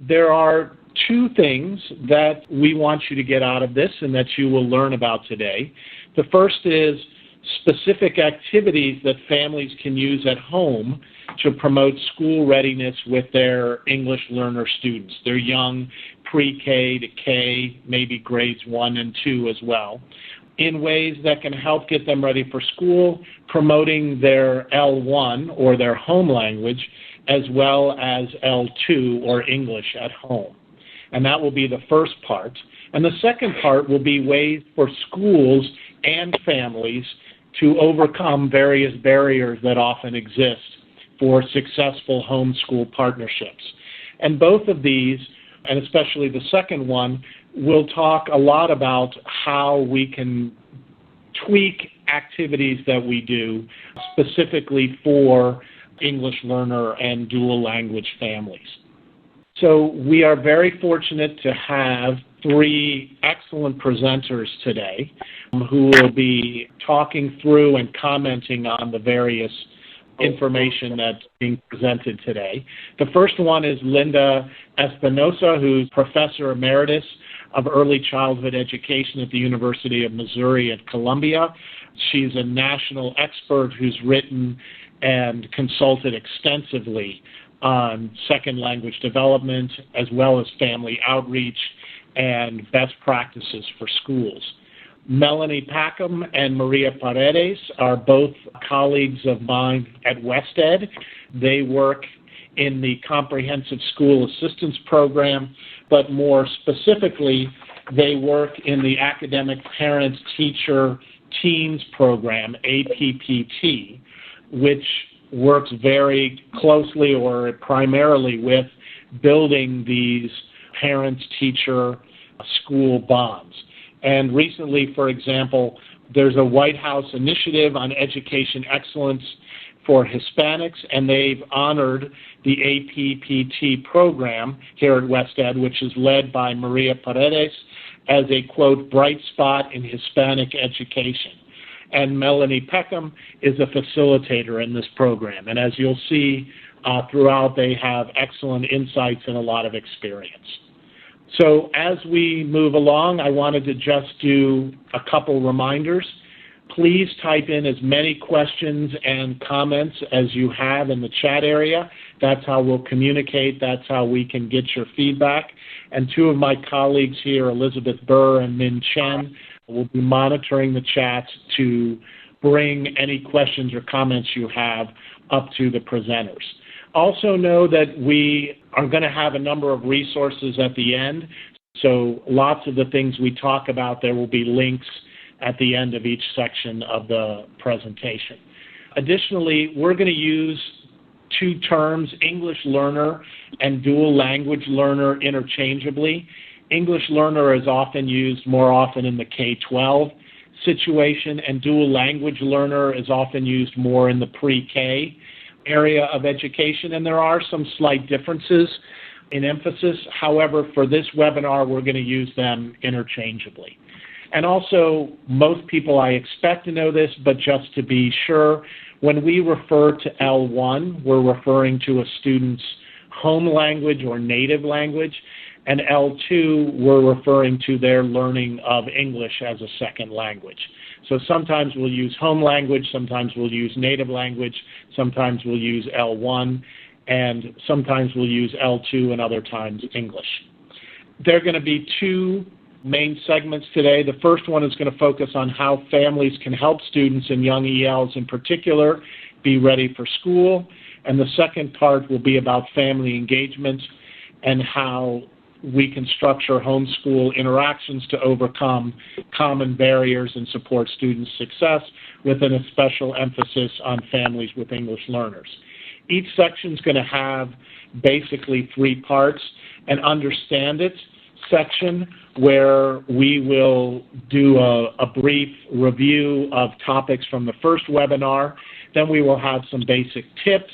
There are two things that we want you to get out of this and that you will learn about today. The first is specific activities that families can use at home to promote school readiness with their English learner students. They're young, pre-K to K, maybe grades 1 and 2 as well, in ways that can help get them ready for school, promoting their L1 or their home language, as well as L2 or English at home. And that will be the first part. And the second part will be ways for schools and families to overcome various barriers that often exist for successful homeschool partnerships. And both of these, and especially the second one, will talk a lot about how we can tweak activities that we do specifically for English learner and dual language families. So we are very fortunate to have three excellent presenters today who will be talking through and commenting on the various information that's being presented today. The first one is Linda Espinosa, who's Professor Emeritus of Early Childhood Education at the University of Missouri at Columbia. She's a national expert who's written and consulted extensively on second language development, as well as family outreach and best practices for schools. Melanie Packham and Maria Paredes are both colleagues of mine at WestEd. They work in the Comprehensive School Assistance Program, but more specifically, they work in the Academic Parents Teacher Teens Program, APPT, which works very closely or primarily with building these parents-teacher school bonds. And recently, for example, there's a White House initiative on education excellence for Hispanics, and they've honored the APPT program here at WestEd, which is led by Maria Paredes, as a, quote, bright spot in Hispanic education. And Melanie Peckham is a facilitator in this program. And as you'll see throughout, they have excellent insights and a lot of experience. So as we move along, I wanted to just do a couple reminders. Please type in as many questions and comments as you have in the chat area. That's how we'll communicate. That's how we can get your feedback. And two of my colleagues here, Elizabeth Burr and Min Chen, will be monitoring the chat to bring any questions or comments you have up to the presenters. Also know that we are going to have a number of resources at the end. So lots of the things we talk about, there will be links at the end of each section of the presentation. Additionally, we're going to use two terms, English learner and dual language learner, interchangeably. English learner is often used more often in the K-12 situation, and dual language learner is often used more in the pre-K area of education, and there are some slight differences in emphasis. However, for this webinar, we're going to use them interchangeably. And also, most people I expect to know this, but just to be sure, when we refer to L1, we're referring to a student's home language or native language, and L2, we're referring to their learning of English as a second language. So sometimes we'll use home language, sometimes we'll use native language, sometimes we'll use L1, and sometimes we'll use L2 and other times English. There are going to be two main segments today. The first one is going to focus on how families can help students and young ELs in particular be ready for school, and the second part will be about family engagement and how we can structure homeschool interactions to overcome common barriers and support students' success, with a special emphasis on families with English learners. Each section is going to have basically three parts: an Understand It section, where we will do a brief review of topics from the first webinar. Then we will have some basic tips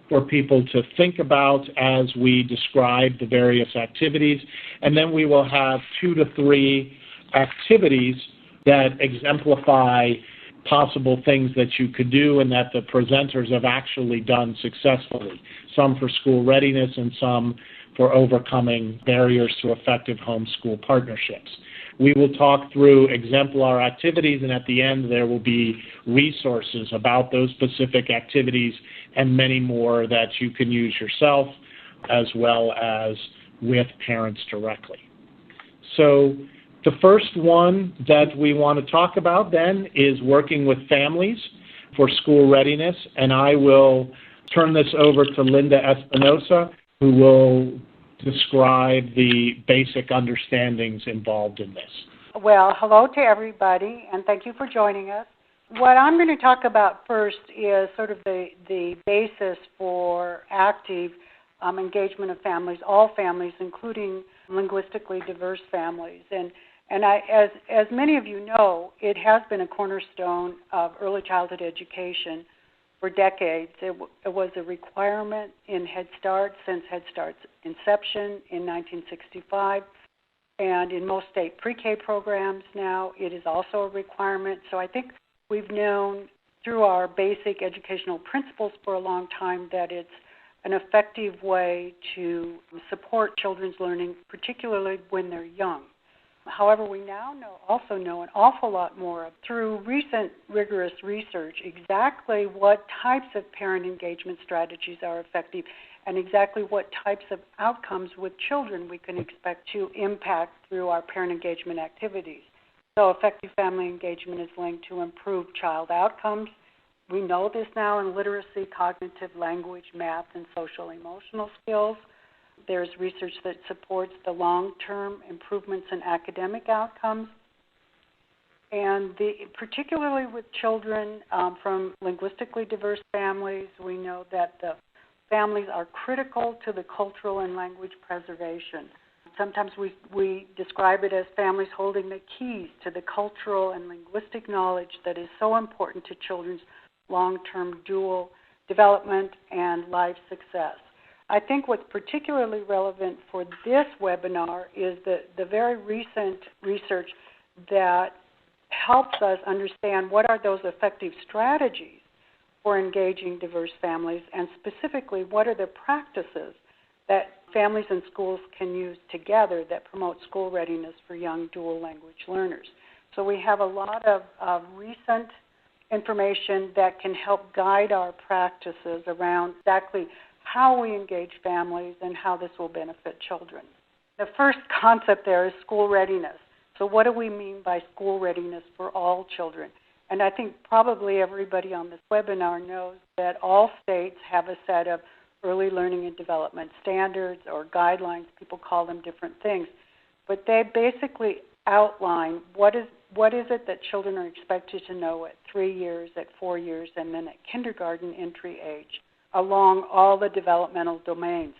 for people to think about as we describe the various activities. And then we will have 2 to 3 activities that exemplify possible things that you could do and that the presenters have actually done successfully, some for school readiness and some for overcoming barriers to effective homeschool partnerships. We will talk through exemplar activities, and at the end there will be resources about those specific activities and many more that you can use yourself as well as with parents directly. So the first one that we want to talk about then is working with families for school readiness, and I will turn this over to Linda Espinosa, who will describe the basic understandings involved in this. Well, hello to everybody, and thank you for joining us. What I'm going to talk about first is sort of the basis for active engagement of families, all families, including linguistically diverse families. And as many of you know, it has been a cornerstone of early childhood education for decades. It was a requirement in Head Start since Head Start's inception in 1965. And in most state pre-K programs now, it is also a requirement. So I think we've known through our basic educational principles for a long time that it's an effective way to support children's learning, particularly when they're young. However, we now also know an awful lot more through recent rigorous research exactly what types of parent engagement strategies are effective and exactly what types of outcomes with children we can expect to impact through our parent engagement activities. So effective family engagement is linked to improved child outcomes. We know this now in literacy, cognitive, language, math, and social emotional skills. There's research that supports the long-term improvements in academic outcomes. And particularly with children from linguistically diverse families, we know that the families are critical to the cultural and language preservation. Sometimes we describe it as families holding the keys to the cultural and linguistic knowledge that is so important to children's long-term dual development and life success. I think what's particularly relevant for this webinar is the very recent research that helps us understand what are those effective strategies for engaging diverse families, and specifically what are the practices that families and schools can use together that promote school readiness for young dual language learners. So we have a lot of recent information that can help guide our practices around exactly how we engage families and how this will benefit children. The first concept there is school readiness. So what do we mean by school readiness for all children? And I think probably everybody on this webinar knows that all states have a set of early learning and development standards or guidelines. People call them different things. But they basically outline what is it that children are expected to know at 3 years, at 4 years, and then at kindergarten entry age, along all the developmental domains.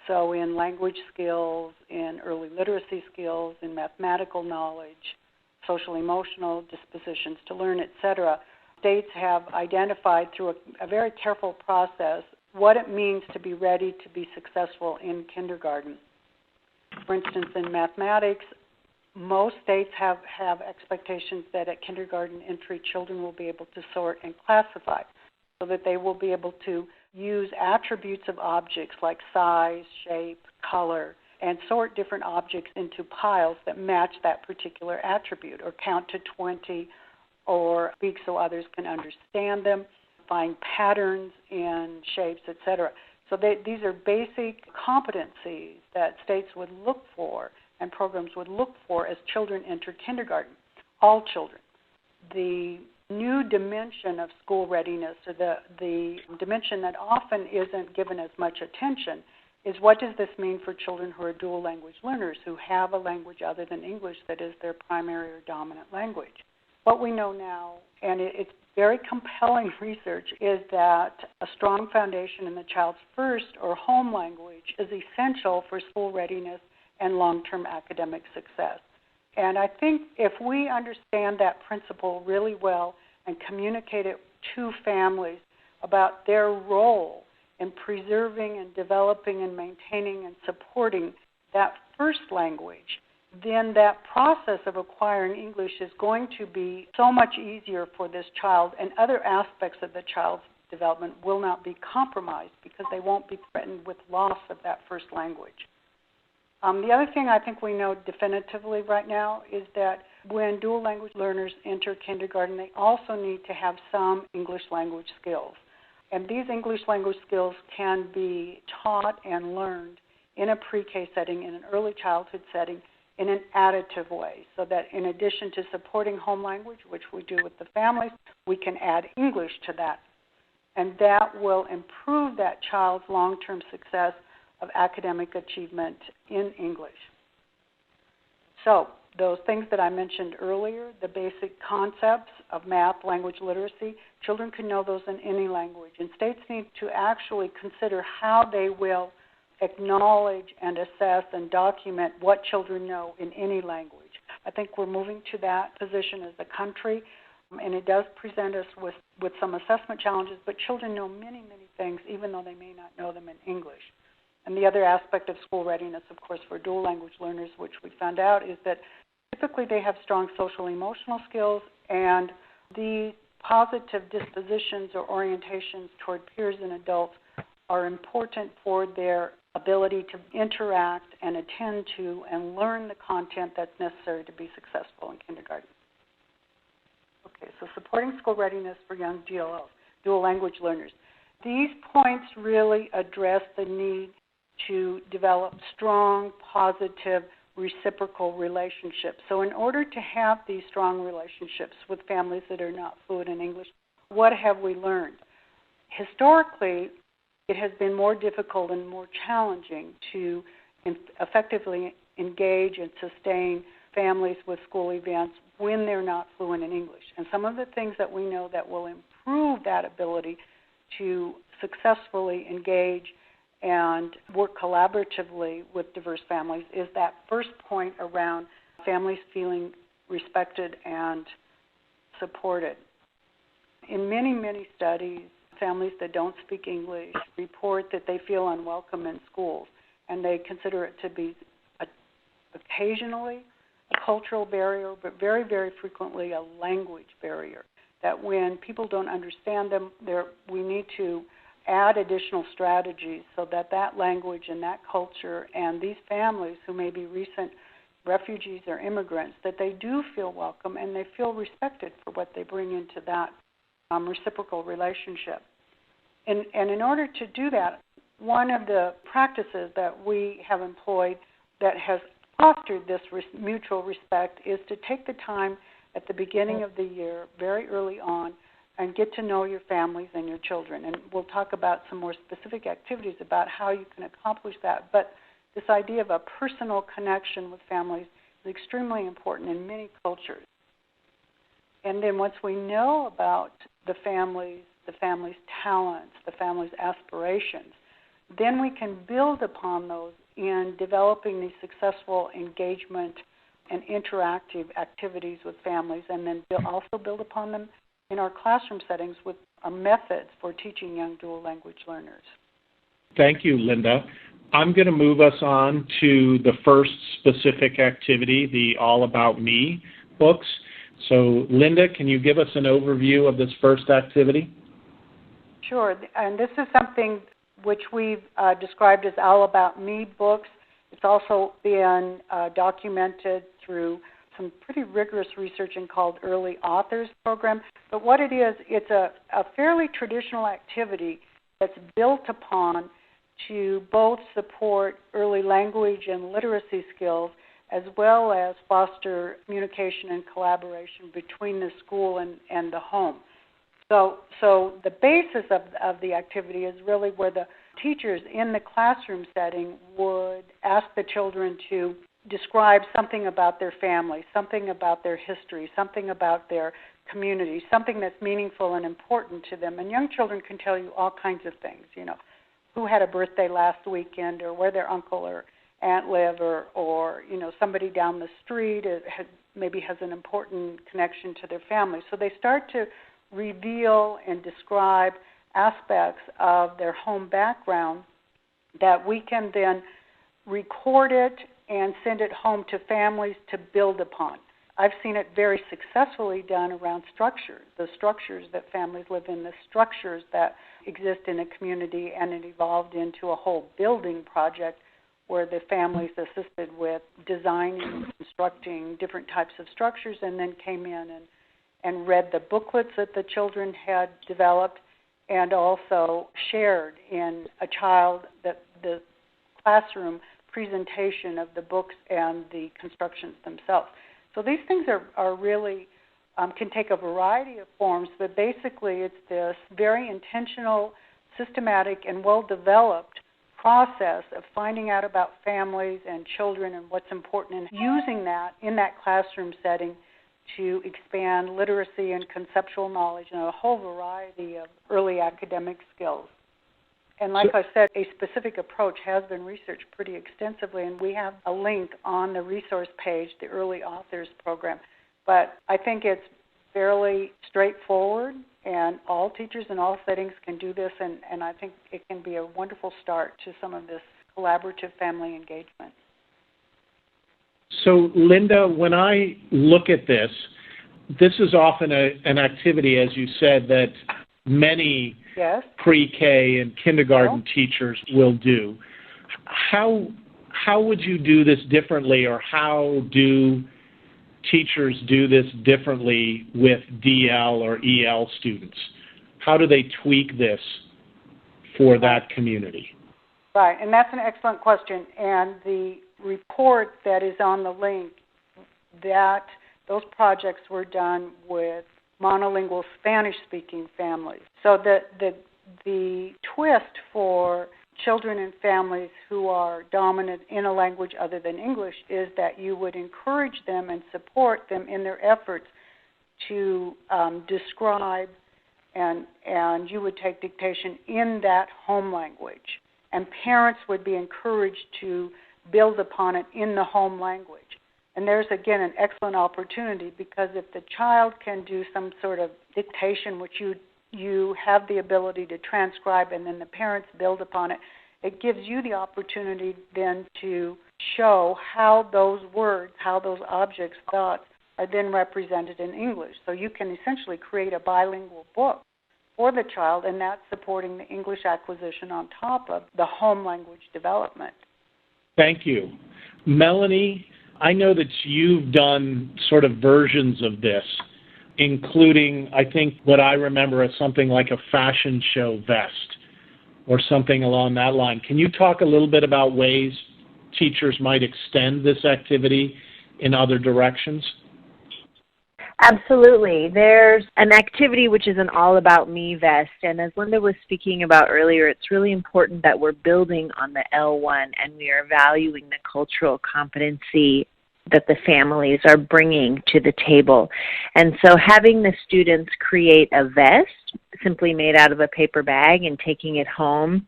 So in language skills, in early literacy skills, in mathematical knowledge, social emotional dispositions to learn, etc. States have identified through a very careful process what it means to be ready to be successful in kindergarten. For instance, in mathematics, most states have expectations that at kindergarten entry children will be able to sort and classify, so that they will be able to use attributes of objects like size, shape, color, and sort different objects into piles that match that particular attribute, or count to 20, or speak so others can understand them, find patterns in shapes, etc. So these are basic competencies that states would look for and programs would look for as children enter kindergarten, all children. The new dimension of school readiness, or the dimension that often isn't given as much attention, is what does this mean for children who are dual language learners, who have a language other than English that is their primary or dominant language. What we know now, and it's very compelling research, is that a strong foundation in the child's first or home language is essential for school readiness and long-term academic success. And I think if we understand that principle really well and communicate it to families about their role in preserving and developing and maintaining and supporting that first language, then that process of acquiring English is going to be so much easier for this child and other aspects of the child's development will not be compromised because they won't be threatened with loss of that first language. The other thing I think we know definitively right now is that when dual language learners enter kindergarten, they also need to have some English language skills. And these English language skills can be taught and learned in a pre-K setting, in an early childhood setting, in an additive way, so that in addition to supporting home language, which we do with the families, we can add English to that. And that will improve that child's long-term success of academic achievement in English. So those things that I mentioned earlier, the basic concepts of math, language literacy, children can know those in any language. And states need to actually consider how they will acknowledge and assess and document what children know in any language. I think we're moving to that position as a country, and it does present us with some assessment challenges, but children know many, many things, even though they may not know them in English. And the other aspect of school readiness, of course, for dual language learners, which we found out, is that typically they have strong social emotional skills, and the positive dispositions or orientations toward peers and adults are important for their ability to interact and attend to and learn the content that's necessary to be successful in kindergarten. Okay, so supporting school readiness for young DLLs, dual language learners. These points really address the need to develop strong, positive, reciprocal relationships. So in order to have these strong relationships with families that are not fluent in English, what have we learned? Historically, it has been more difficult and more challenging to effectively engage and sustain families with school events when they're not fluent in English. And some of the things that we know that will improve that ability to successfully engage and work collaboratively with diverse families is that first point around families feeling respected and supported. In many, many studies, families that don't speak English report that they feel unwelcome in schools, and they consider it to be occasionally a cultural barrier, but very, very frequently a language barrier, that when people don't understand them, we need to add additional strategies so that that language and that culture and these families who may be recent refugees or immigrants, that they do feel welcome and they feel respected for what they bring into that reciprocal relationship. And in order to do that, one of the practices that we have employed that has fostered this mutual respect is to take the time at the beginning of the year, very early on, and get to know your families and your children. And we'll talk about some more specific activities about how you can accomplish that. But this idea of a personal connection with families is extremely important in many cultures. And then once we know about the family's talents, the family's aspirations, then we can build upon those in developing these successful engagement and interactive activities with families, and then also build upon them in our classroom settings with our methods for teaching young dual language learners. Thank you, Linda. I'm going to move us on to the first specific activity, the All About Me books. So, Linda, can you give us an overview of this first activity? Sure, and this is something which we've described as All About Me books. It's also been documented through some pretty rigorous research and called Early Authors Program. But what it is, it's a fairly traditional activity that's built upon to both support early language and literacy skills, as well as foster communication and collaboration between the school and the home. So the basis of the activity is really where the teachers in the classroom setting would ask the children to describe something about their family, something about their history, something about their community, something that's meaningful and important to them. And young children can tell you all kinds of things, who had a birthday last weekend, or where their uncle or aunt live, or somebody down the street maybe has an important connection to their family. So they start to reveal and describe aspects of their home background that we can then record it and send it home to families to build upon. I've seen it very successfully done around structure, the structures that families live in, the structures that exist in a community, and it evolved into a whole building project where the families assisted with designing, constructing different types of structures, and then came in and read the booklets that the children had developed, and also shared in the classroom presentation of the books and the constructions themselves. So these things are really, can take a variety of forms, but basically it's this very intentional, systematic, and well-developed process of finding out about families and children and what's important, and using that in that classroom setting to expand literacy and conceptual knowledge and a whole variety of early academic skills. And like I said, a specific approach has been researched pretty extensively, and we have a link on the resource page, the Early Authors Program. But I think it's fairly straightforward, and all teachers in all settings can do this, and I think it can be a wonderful start to some of this collaborative family engagement. So, Linda, when I look at this is often an activity, as you said, that many pre-K and kindergarten teachers will do. How would you do this differently, or how do teachers do this differently with DL or EL students? How do they tweak this for that community? Right, and that's an excellent question. And the report that is on the link, those projects were done with monolingual Spanish-speaking families. So the twist for children and families who are dominant in a language other than English is that you would encourage them and support them in their efforts to describe, and you would take dictation in that home language. And parents would be encouraged to build upon it in the home language. And there's, again, an excellent opportunity, because if the child can do some sort of dictation, which you have the ability to transcribe, and then the parents build upon it, it gives you the opportunity then to show how those words, how those objects, thoughts, are then represented in English. So you can essentially create a bilingual book for the child, and that's supporting the English acquisition on top of the home language development. Thank you. Melanie, I know that you've done sort of versions of this, including, I think, what I remember as something like a fashion show vest or something along that line. Can you talk a little bit about ways teachers might extend this activity in other directions? Absolutely. There's an activity which is an all about me vest, and as Linda was speaking about earlier, it's really important that we're building on the L1 and we are valuing the cultural competency that the families are bringing to the table. And so having the students create a vest simply made out of a paper bag and taking it home,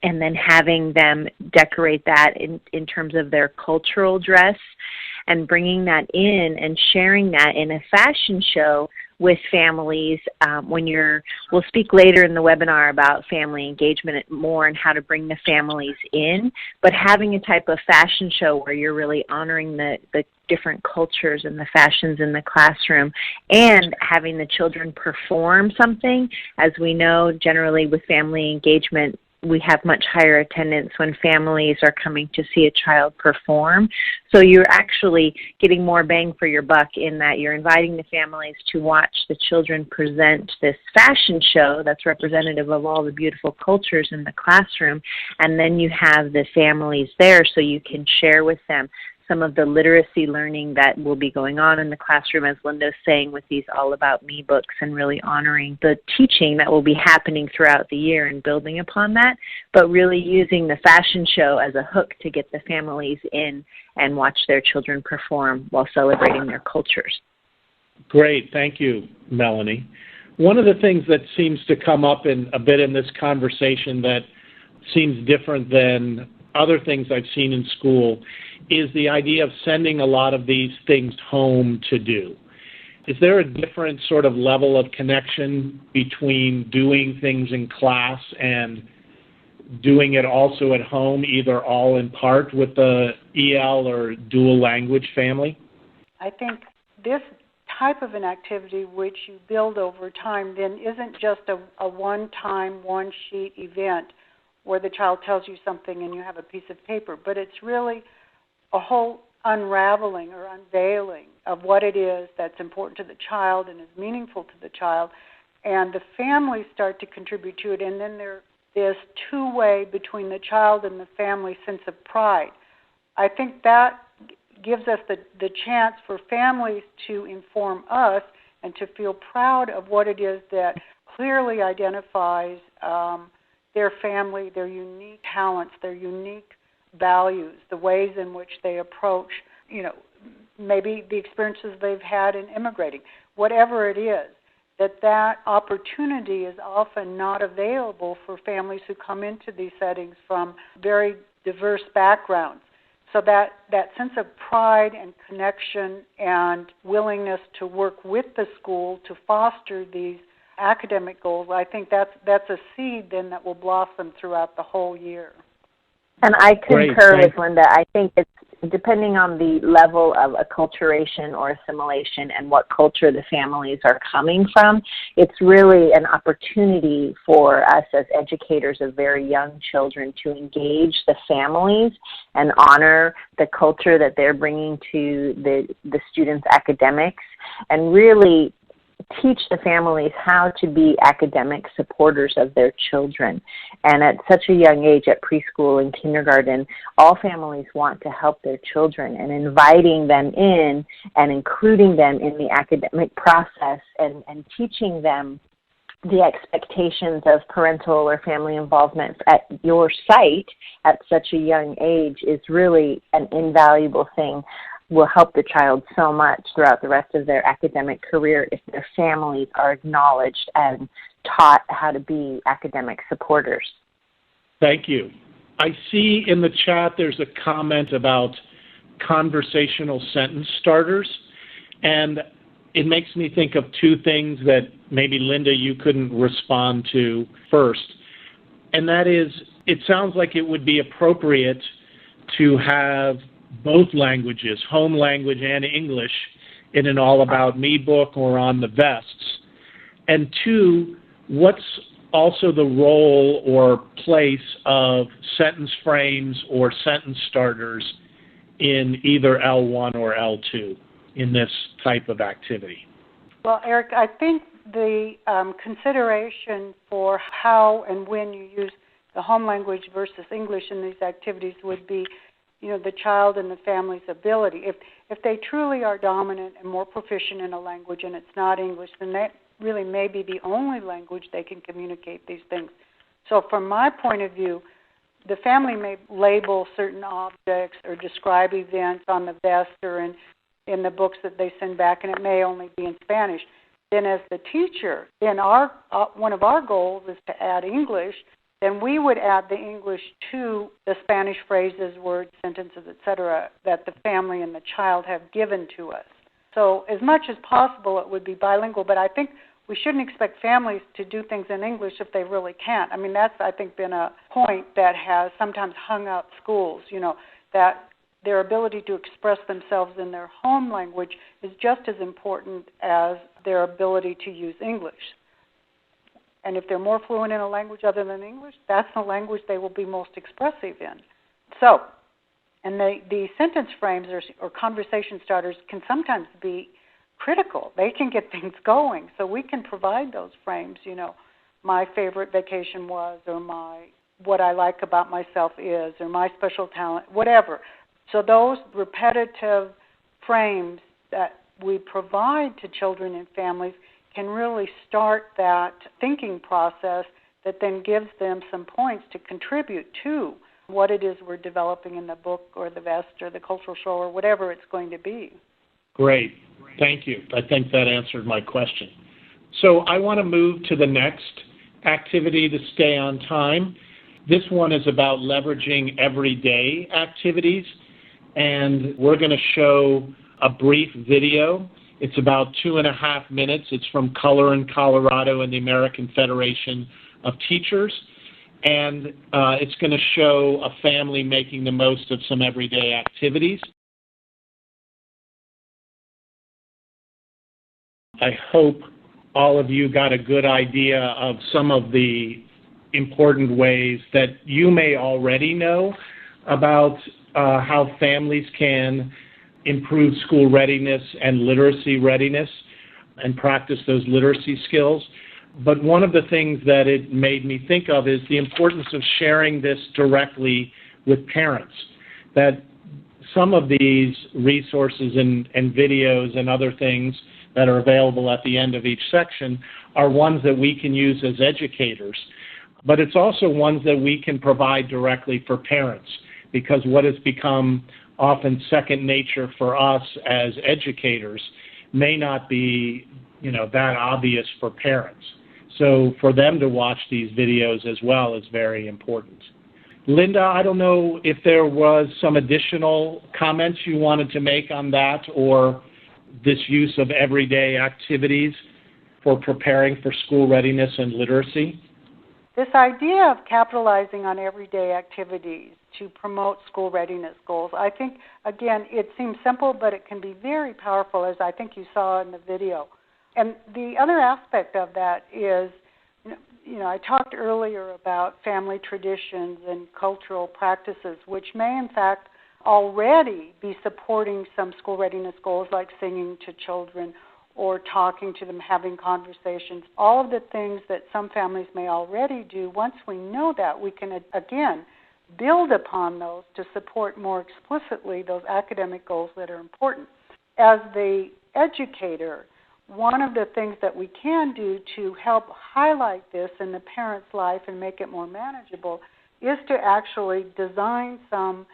and then having them decorate that in terms of their cultural dress, and bringing that in and sharing that in a fashion show with families. We'll speak later in the webinar about family engagement more and how to bring the families in, but having a type of fashion show where you're really honoring the different cultures and the fashions in the classroom, and having the children perform something. As we know, generally with family engagement, we have much higher attendance when families are coming to see a child perform. So you're actually getting more bang for your buck in that you're inviting the families to watch the children present this fashion show that's representative of all the beautiful cultures in the classroom, and then you have the families there so you can share with them some of the literacy learning that will be going on in the classroom, as Linda's saying, with these All About Me books, and really honoring the teaching that will be happening throughout the year and building upon that, but really using the fashion show as a hook to get the families in and watch their children perform while celebrating their cultures. Great. Thank you, Melanie. One of the things that seems to come up a bit in this conversation that seems different than other things I've seen in school is the idea of sending a lot of these things home to do. Is there a different sort of level of connection between doing things in class and doing it also at home, either all in part with the EL or dual language family? I think this type of an activity which you build over time then isn't just a one-time, one-sheet event where the child tells you something and you have a piece of paper, but it's really a whole unraveling or unveiling of what it is that's important to the child and is meaningful to the child, and the families start to contribute to it, and then there's this two-way between the child and the family sense of pride. I think that gives us the chance for families to inform us and to feel proud of what it is that clearly identifies their family, their unique talents, their unique values, the ways in which they approach, maybe the experiences they've had in immigrating, whatever it is, that opportunity is often not available for families who come into these settings from very diverse backgrounds. So that sense of pride and connection and willingness to work with the school to foster these academic goals, I think that's a seed then that will blossom throughout the whole year. And I concur with Linda. I think it's depending on the level of acculturation or assimilation and what culture the families are coming from, it's really an opportunity for us as educators of very young children to engage the families and honor the culture that they're bringing to the students' academics, and really teach the families how to be academic supporters of their children. And at such a young age, at preschool and kindergarten, all families want to help their children, and inviting them in and including them in the academic process and teaching them the expectations of parental or family involvement at your site at such a young age is really an invaluable thing. Will help the child so much throughout the rest of their academic career if their families are acknowledged and taught how to be academic supporters. Thank you. I see in the chat there's a comment about conversational sentence starters, and it makes me think of two things that maybe, Linda, you couldn't respond to first. And that is, it sounds like it would be appropriate to have both languages, home language and English, in an All About Me book or on the vests. And two, what's also the role or place of sentence frames or sentence starters in either L1 or L2 in this type of activity? Well, Eric, I think the consideration for how and when you use the home language versus English in these activities would be the child and the family's ability. If they truly are dominant and more proficient in a language and it's not English, then that really may be the only language they can communicate these things. So from my point of view, the family may label certain objects or describe events on the vest or in the books that they send back, and it may only be in Spanish. Then as the teacher, then one of our goals is to add English. Then we would add the English to the Spanish phrases, words, sentences, etc., that the family and the child have given to us. So as much as possible, it would be bilingual, but I think we shouldn't expect families to do things in English if they really can't. I mean, that's, I think, been a point that has sometimes hung up schools, that their ability to express themselves in their home language is just as important as their ability to use English. And if they're more fluent in a language other than English, that's the language they will be most expressive in. So, and the sentence frames or conversation starters can sometimes be critical. They can get things going. So we can provide those frames, my favorite vacation was, or what I like about myself is, or my special talent, whatever. So those repetitive frames that we provide to children and families can really start that thinking process that then gives them some points to contribute to what it is we're developing in the book or the vest or the cultural show or whatever it's going to be. Great. Thank you. I think that answered my question. So I want to move to the next activity to stay on time. This one is about leveraging everyday activities, and we're going to show a brief video. It's about 2.5 minutes. It's from Color in Colorado and the American Federation of Teachers. And it's going to show a family making the most of some everyday activities. I hope all of you got a good idea of some of the important ways that you may already know about how families can improve school readiness and literacy readiness and practice those literacy skills. But one of the things that it made me think of is the importance of sharing this directly with parents, that some of these resources and videos and other things that are available at the end of each section are ones that we can use as educators. But it's also ones that we can provide directly for parents, because what has become often second nature for us as educators may not be, that obvious for parents. So for them to watch these videos as well is very important. Linda, I don't know if there was some additional comments you wanted to make on that, or this use of everyday activities for preparing for school readiness and literacy. This idea of capitalizing on everyday activities to promote school readiness goals, I think, again, it seems simple, but it can be very powerful, as I think you saw in the video. And the other aspect of that is, I talked earlier about family traditions and cultural practices, which may, in fact, already be supporting some school readiness goals like singing to children or talking to them, having conversations. All of the things that some families may already do, once we know that, we can, again, build upon those to support more explicitly those academic goals that are important. As the educator, one of the things that we can do to help highlight this in the parent's life and make it more manageable is to actually design some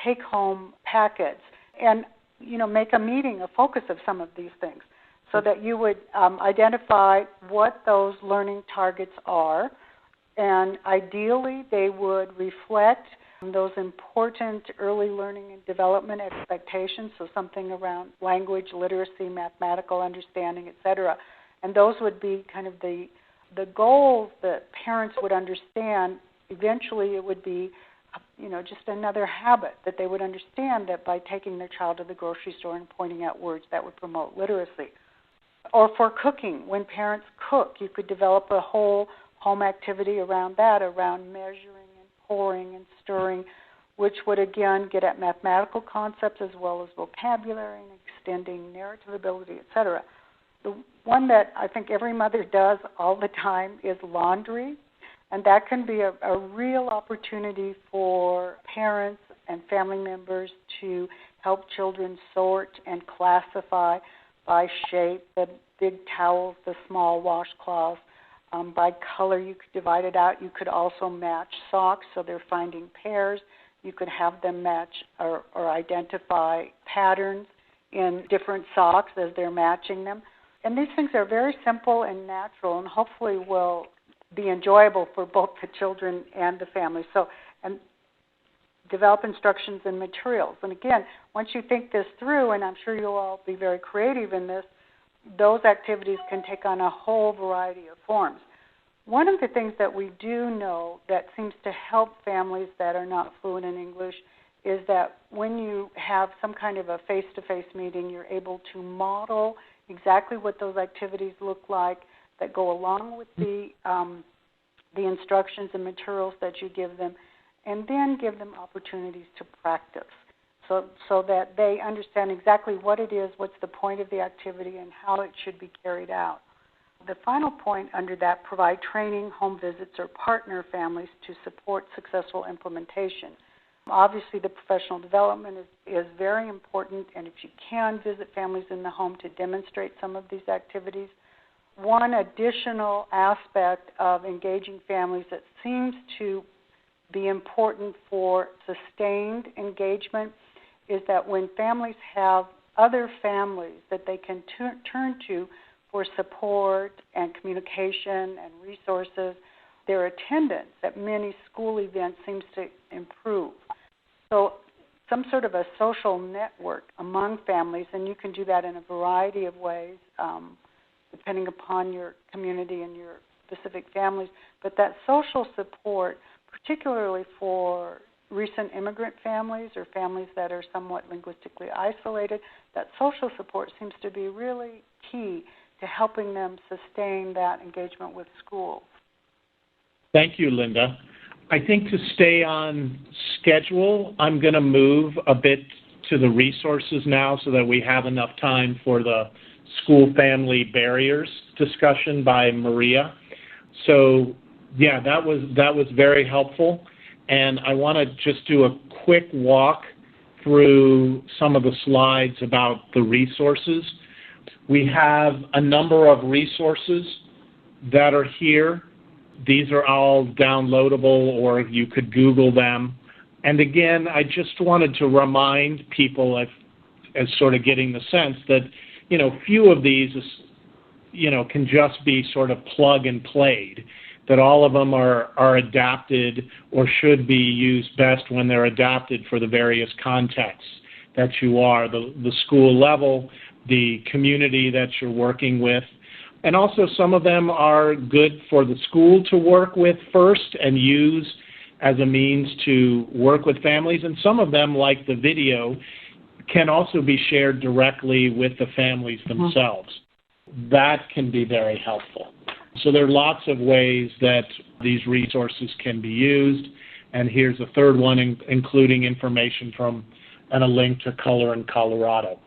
take-home packets and, make a meeting, a focus of some of these things, so that you would identify what those learning targets are, and ideally they would reflect those important early learning and development expectations, so something around language, literacy, mathematical understanding, etc. And those would be kind of the goals that parents would understand. Eventually it would be, just another habit that they would understand, that by taking their child to the grocery store and pointing out words, that would promote literacy. Or for cooking, when parents cook, you could develop a whole home activity around that, around measuring and pouring and stirring, which would again get at mathematical concepts as well as vocabulary and extending narrative ability, etc. The one that I think every mother does all the time is laundry, and that can be a real opportunity for parents and family members to help children sort and classify by shape, the big towels, the small washcloths. By color, you could divide it out. You could also match socks, so they're finding pairs. You could have them match or identify patterns in different socks as they're matching them. And these things are very simple and natural, and hopefully will be enjoyable for both the children and the family. So, and develop instructions and materials. And again, once you think this through, and I'm sure you'll all be very creative in this, those activities can take on a whole variety of forms. One of the things that we do know that seems to help families that are not fluent in English is that when you have some kind of a face-to-face meeting, you're able to model exactly what those activities look like that go along with the instructions and materials that you give them, and then give them opportunities to practice so that they understand exactly what it is, what's the point of the activity, and how it should be carried out. The final point under that, provide training, home visits, or partner families to support successful implementation. Obviously, the professional development is very important, and if you can, visit families in the home to demonstrate some of these activities. One additional aspect of engaging families that seems to be important for sustained engagement is that when families have other families that they can turn to for support and communication and resources, their attendance at many school events seems to improve. So some sort of a social network among families, and you can do that in a variety of ways depending upon your community and your specific families, but that social support, particularly for recent immigrant families or families that are somewhat linguistically isolated, that social support seems to be really key to helping them sustain that engagement with school. Thank you, Linda. I think to stay on schedule, I'm going to move a bit to the resources now so that we have enough time for the school family barriers discussion by Maria. So, yeah, that was very helpful. And I want to just do a quick walk through some of the slides about the resources. We have a number of resources that are here. These are all downloadable, or you could Google them. And again, I just wanted to remind people as sort of getting the sense that, few of these, can just be sort of plug and played, that all of them are adapted or should be used best when they're adapted for the various contexts that you are, the school level, the community that you're working with. And also some of them are good for the school to work with first and use as a means to work with families. And some of them, like the video, can also be shared directly with the families themselves. That can be very helpful. So there are lots of ways that these resources can be used. And here's a third one, including information from and a link to Color in Colorado.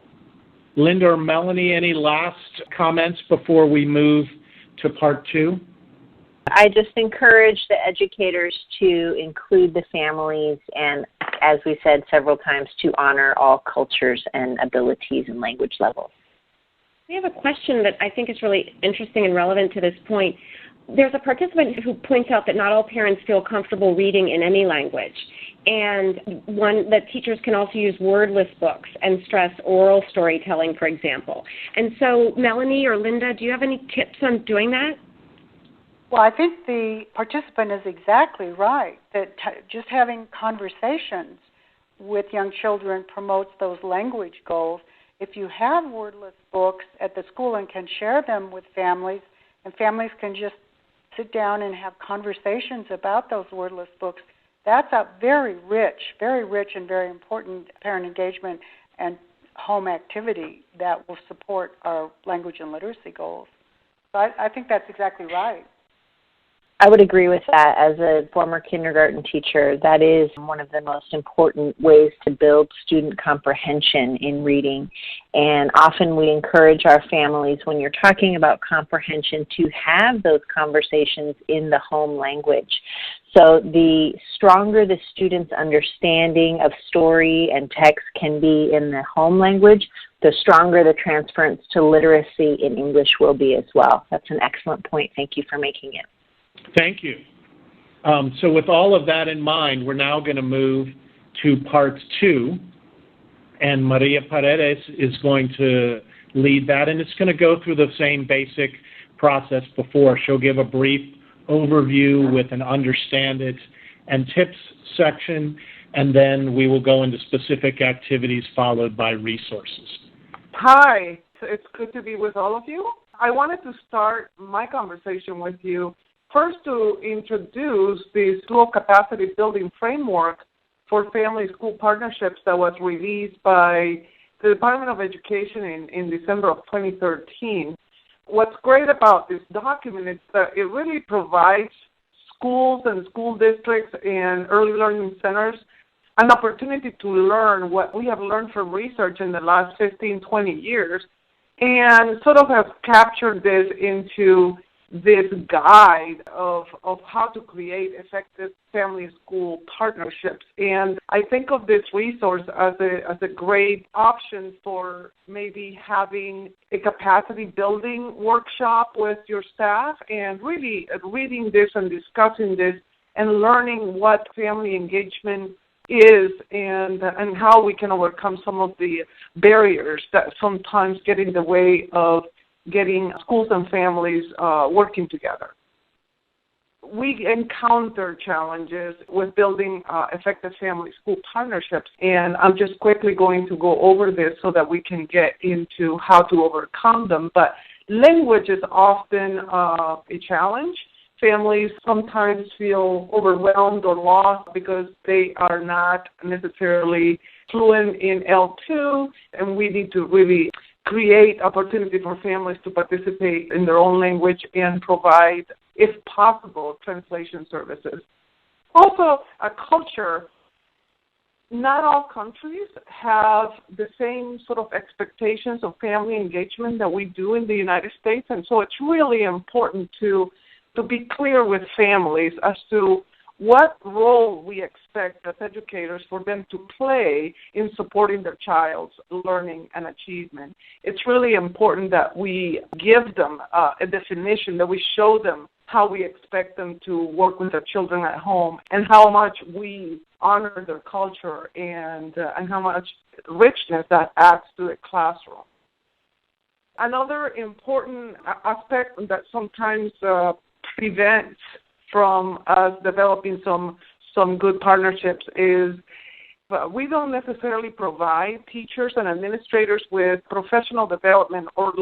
Linda or Melanie, any last comments before we move to part 2? I just encourage the educators to include the families and, as we said several times, to honor all cultures and abilities and language levels. We have a question that I think is really interesting and relevant to this point. There's a participant who points out that not all parents feel comfortable reading in any language, and that teachers can also use wordless books and stress oral storytelling, for example. And so, Melanie or Linda, do you have any tips on doing that? Well, I think the participant is exactly right, that just having conversations with young children promotes those language goals. If you have wordless books at the school and can share them with families, and families can just sit down and have conversations about those wordless books, that's a very rich and very important parent engagement and home activity that will support our language and literacy goals. So I think that's exactly right. I would agree with that. As a former kindergarten teacher, that is one of the most important ways to build student comprehension in reading. And often we encourage our families, when you're talking about comprehension, to have those conversations in the home language. So the stronger the student's understanding of story and text can be in the home language, the stronger the transference to literacy in English will be as well. That's an excellent point. Thank you for making it. Thank you. So with all of that in mind, we're now going to move to part 2, and Maria Paredes is going to lead that, and it's going to go through the same basic process before. She'll give a brief overview with an understand it and tips section, and then we will go into specific activities followed by resources. Hi, it's good to be with all of you. I wanted to start my conversation with you first to introduce the School Capacity Building Framework for Family School Partnerships that was released by the Department of Education in December of 2013. What's great about this document is that it really provides schools and school districts and early learning centers an opportunity to learn what we have learned from research in the last 15, 20 years and sort of have captured this into this guide of how to create effective family-school partnerships. And I think of this resource as a great option for maybe having a capacity-building workshop with your staff and really reading this and discussing this and learning what family engagement is and how we can overcome some of the barriers that sometimes get in the way of getting schools and families working together. We encounter challenges with building effective family-school partnerships, and I'm just quickly going to go over this so that we can get into how to overcome them. But language is often a challenge. Families sometimes feel overwhelmed or lost because they are not necessarily fluent in L2, and we need to really create opportunity for families to participate in their own language and provide, if possible, translation services. Also, a culture. Not all countries have the same sort of expectations of family engagement that we do in the United States, and so it's really important to be clear with families as to what role we expect as educators for them to play in supporting their child's learning and achievement. It's really important that we give them a definition, that we show them how we expect them to work with their children at home and how much we honor their culture and how much richness that adds to the classroom. Another important aspect that sometimes prevents from us developing some good partnerships is we don't necessarily provide teachers and administrators with professional development or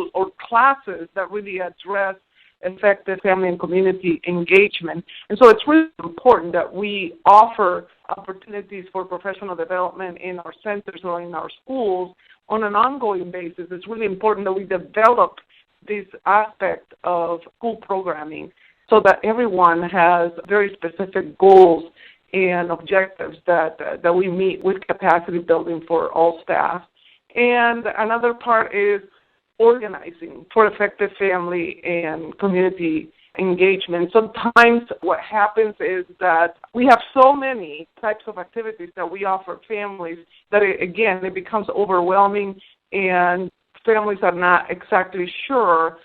classes that really address effective family and community engagement. And so it's really important that we offer opportunities for professional development in our centers or in our schools on an ongoing basis. It's really important that we develop this aspect of school programming so that everyone has very specific goals and objectives that we meet with capacity building for all staff. And another part is organizing for effective family and community engagement. Sometimes what happens is that we have so many types of activities that we offer families that, it becomes overwhelming, and families are not exactly sure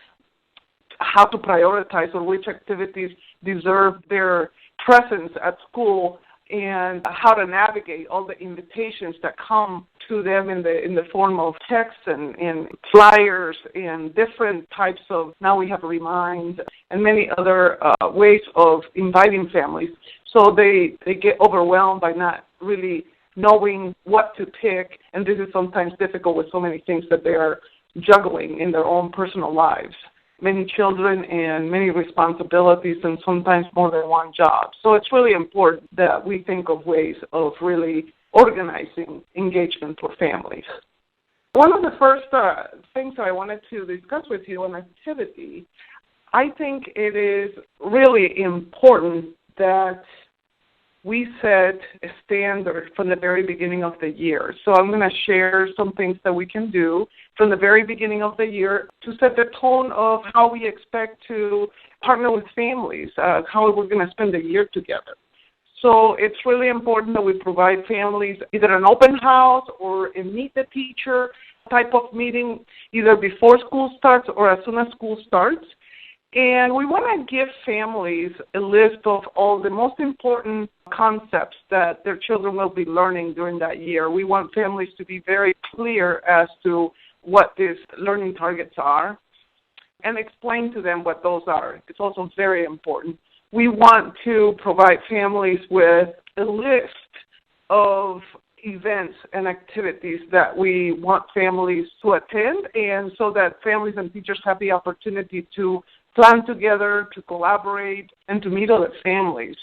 how to prioritize or which activities deserve their presence at school and how to navigate all the invitations that come to them in the form of texts and flyers and different types of, now we have Remind, and many other ways of inviting families. So they get overwhelmed by not really knowing what to pick, and this is sometimes difficult with so many things that they are juggling in their own personal lives. Many children and many responsibilities and sometimes more than one job. So it's really important that we think of ways of really organizing engagement for families. One of the first things that I wanted to discuss with you on activity, I think it is really important that we set a standard from the very beginning of the year. So I'm going to share some things that we can do from the very beginning of the year to set the tone of how we expect to partner with families, how we're going to spend the year together. So it's really important that we provide families either an open house or a meet the teacher type of meeting, either before school starts or as soon as school starts. And we want to give families a list of all the most important concepts that their children will be learning during that year. We want families to be very clear as to what these learning targets are and explain to them what those are. It's also very important. We want to provide families with a list of events and activities that we want families to attend, and so that families and teachers have the opportunity to plan together, to collaborate, and to meet other families.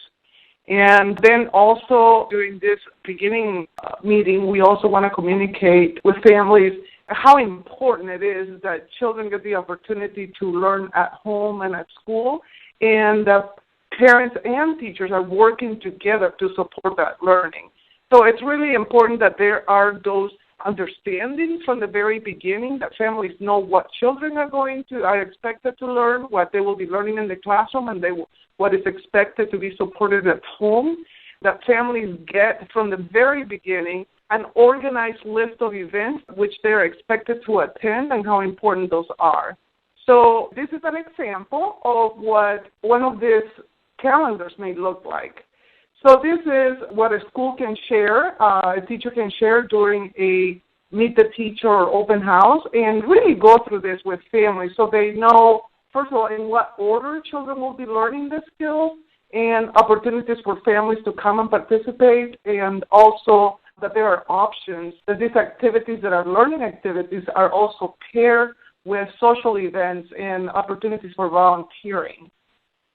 And then also during this beginning meeting, we also want to communicate with families how important it is that children get the opportunity to learn at home and at school, and that parents and teachers are working together to support that learning. So it's really important that there are those understanding from the very beginning, that families know what children are expected to learn, what they will be learning in the classroom, and what is expected to be supported at home, that families get from the very beginning an organized list of events which they're expected to attend and how important those are. So this is an example of what one of these calendars may look like. So this is what a school can share, a teacher can share during a meet the teacher or open house, and really go through this with families so they know, first of all, in what order children will be learning the skills and opportunities for families to come and participate, and also that there are options, that these activities that are learning activities are also paired with social events and opportunities for volunteering.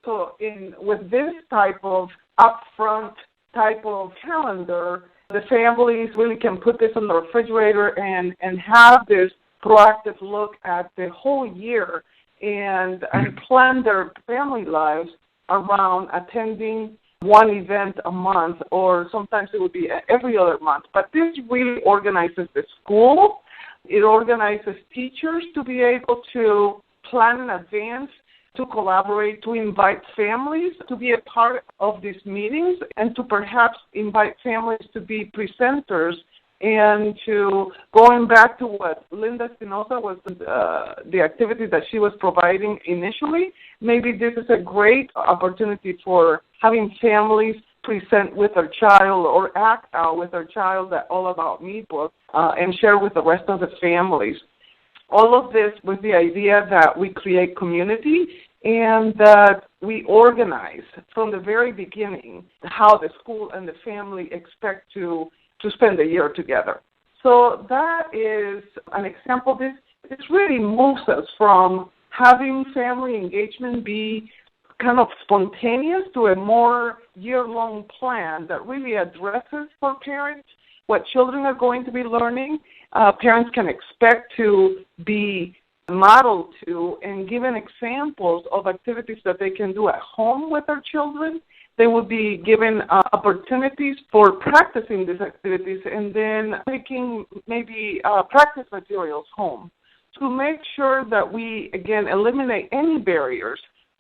So with this type of upfront type of calendar, the families really can put this on the refrigerator and have this proactive look at the whole year and plan their family lives around attending one event a month, or sometimes it would be every other month. But this really organizes the school. It organizes teachers to be able to plan in advance, to collaborate, to invite families to be a part of these meetings, and to perhaps invite families to be presenters, and to, going back to what Linda Espinosa was, the activity that she was providing initially, maybe this is a great opportunity for having families present with their child or act out with their child that All About Me book and share with the rest of the families. All of this with the idea that we create community and that we organize from the very beginning how the school and the family expect to spend a year together. So that is an example. This really moves us from having family engagement be kind of spontaneous to a more year-long plan that really addresses for parents what children are going to be learning. Parents can expect to be modeled to and given examples of activities that they can do at home with their children. They will be given opportunities for practicing these activities and then taking maybe practice materials home to make sure that we, again, eliminate any barriers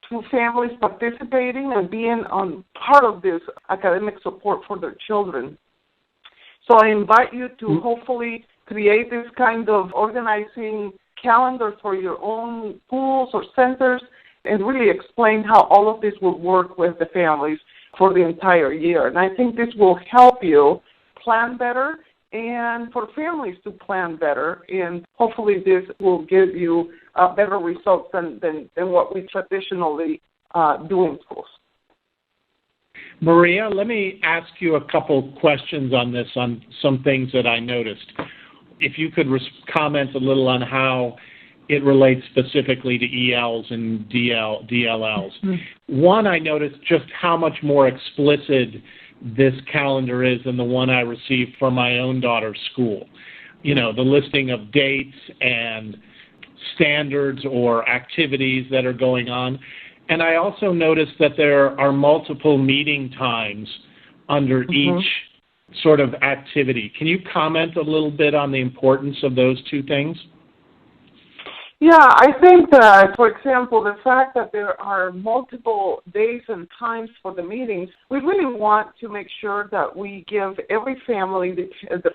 to families participating and being on part of this academic support for their children. So I invite you to hopefully create this kind of organizing calendar for your own schools or centers and really explain how all of this will work with the families for the entire year. And I think this will help you plan better and for families to plan better, and hopefully this will give you better results than what we traditionally do in schools. Maria, let me ask you a couple questions on this, on some things that I noticed. If you could comment a little on how it relates specifically to ELs and DLLs. Mm-hmm. One, I noticed just how much more explicit this calendar is than the one I received from my own daughter's school. You know, the listing of dates and standards or activities that are going on. And I also noticed that there are multiple meeting times under each sort of activity. Can you comment a little bit on the importance of those two things? Yeah, I think that, for example, the fact that there are multiple days and times for the meetings, we really want to make sure that we give every family,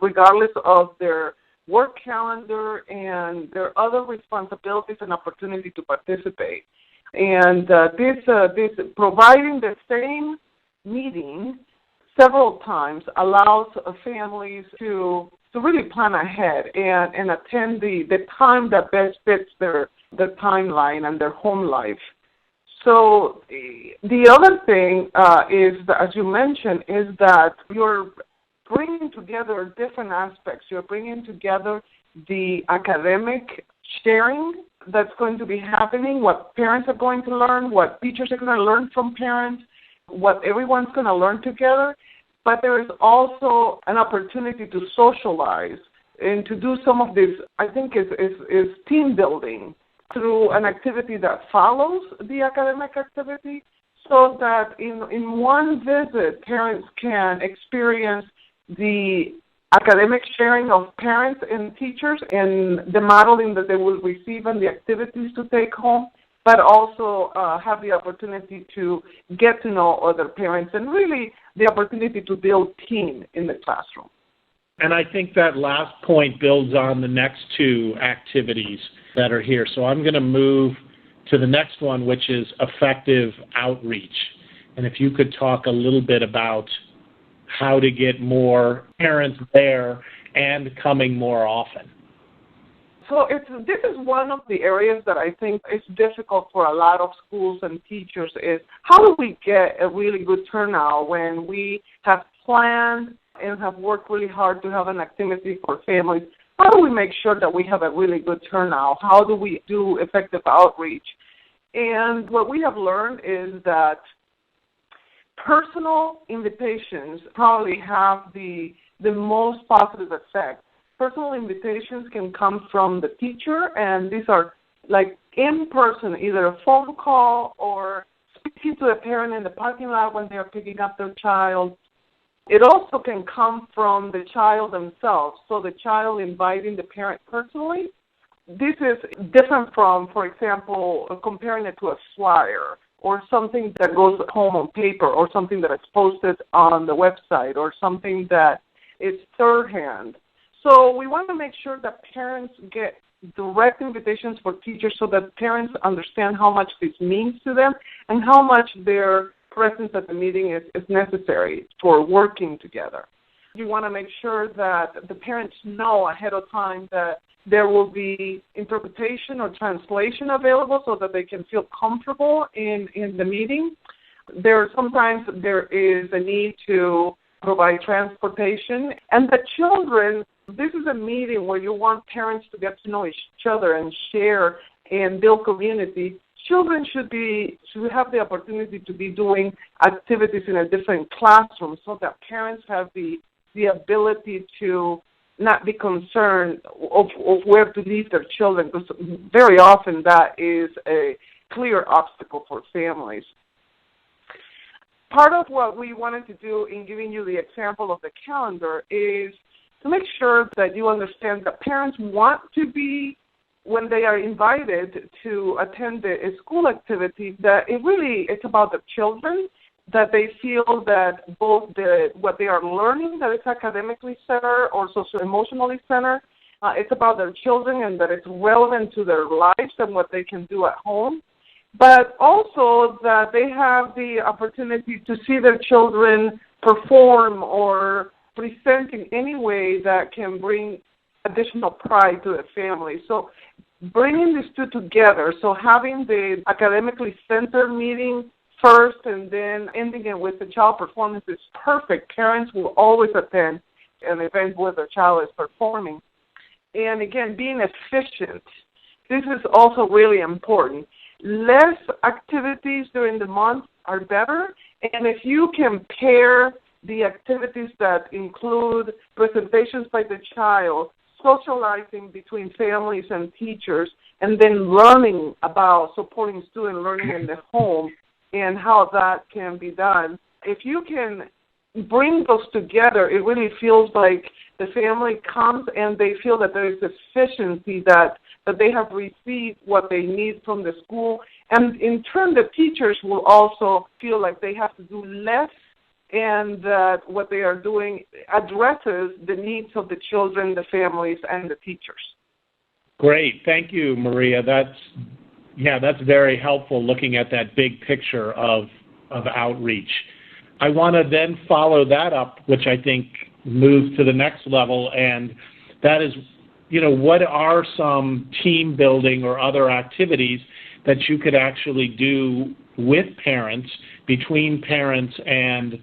regardless of their work calendar and their other responsibilities, an opportunity to participate. And this providing the same meeting several times allows families to really plan ahead and attend the time that best fits their timeline and their home life. So the other thing is, that, as you mentioned, is that you're bringing together different aspects. You're bringing together the academic sharing that's going to be happening, what parents are going to learn, what teachers are going to learn from parents, what everyone's going to learn together. But there is also an opportunity to socialize and to do some of this, I think, is team building through an activity that follows the academic activity, so that in one visit, parents can experience the academic sharing of parents and teachers and the modeling that they will receive and the activities to take home, but also have the opportunity to get to know other parents and really the opportunity to build team in the classroom. And I think that last point builds on the next two activities that are here. So I'm going to move to the next one, which is effective outreach. And if you could talk a little bit about how to get more parents there and coming more often. So this is one of the areas that I think is difficult for a lot of schools and teachers is how do we get a really good turnout when we have planned and have worked really hard to have an activity for families? How do we make sure that we have a really good turnout? How do we do effective outreach? And what we have learned is that personal invitations probably have the most positive effect Personal invitations can come from the teacher, and these are like in person, either a phone call or speaking to a parent in the parking lot when they're picking up their child. It also can come from the child themselves, so the child inviting the parent personally. This is different from, for example, comparing it to a flyer or something that goes home on paper or something that is posted on the website or something that is third-hand. So we want to make sure that parents get direct invitations for teachers so that parents understand how much this means to them and how much their presence at the meeting is necessary for working together. You want to make sure that the parents know ahead of time that there will be interpretation or translation available so that they can feel comfortable in the meeting. Sometimes there is a need to provide transportation. And the children, this is a meeting where you want parents to get to know each other and share and build community. Children should have the opportunity to be doing activities in a different classroom so that parents have the ability to not be concerned of where to leave their children, because very often that is a clear obstacle for families. Part of what we wanted to do in giving you the example of the calendar is to make sure that you understand that parents want to be, when they are invited to attend a school activity, that it's about the children, that they feel that both what they are learning, that it's academically centered or socio-emotionally centered, it's about their children and that it's relevant to their lives and what they can do at home, but also that they have the opportunity to see their children perform or present in any way that can bring additional pride to the family. So bringing these two together, so having the academically centered meeting first and then ending it with the child performance is perfect. Parents will always attend an event where the child is performing. And again, being efficient. This is also really important. Less activities during the month are better. And if you can pair the activities that include presentations by the child, socializing between families and teachers, and then learning about supporting student learning in the home and how that can be done. If you can bring those together, it really feels like the family comes and they feel that there is efficiency, that they have received what they need from the school. And in turn, the teachers will also feel like they have to do less and that what they are doing addresses the needs of the children, the families, and the teachers. Great. Thank you, Maria. That's very helpful, looking at that big picture of outreach. I want to then follow that up, which I think moves to the next level, and that is, what are some team building or other activities that you could actually do with parents, between parents and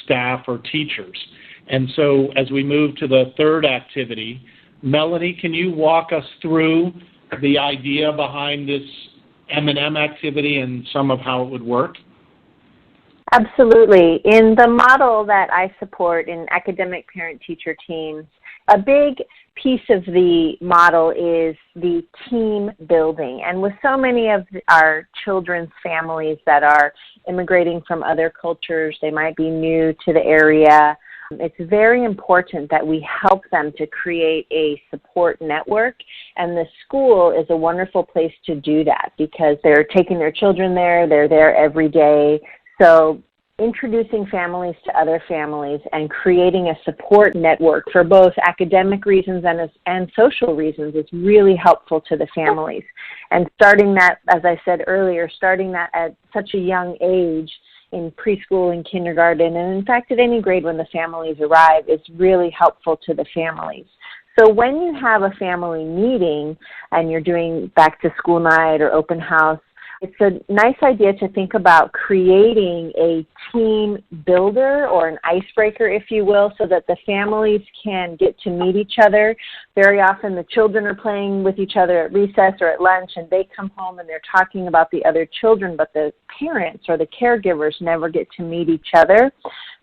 staff or teachers? And so as we move to the third activity, Melanie, can you walk us through the idea behind this M&M activity and some of how it would work? Absolutely. In the model that I support in academic parent-teacher teams, a big piece of the model is the team building. And with so many of our children's families that are immigrating from other cultures, they might be new to the area, it's very important that we help them to create a support network, and the school is a wonderful place to do that because they're taking their children there, they're there every day. So introducing families to other families and creating a support network for both academic reasons and social reasons is really helpful to the families. And starting that, as I said earlier, starting that at such a young age, in preschool and kindergarten, and in fact at any grade when the families arrive, is really helpful to the families. So when you have a family meeting and you're doing back to school night or open house, it's a nice idea to think about creating a team builder or an icebreaker, if you will, so that the families can get to meet each other. Very often the children are playing with each other at recess or at lunch, and they come home and they're talking about the other children, but the parents or the caregivers never get to meet each other.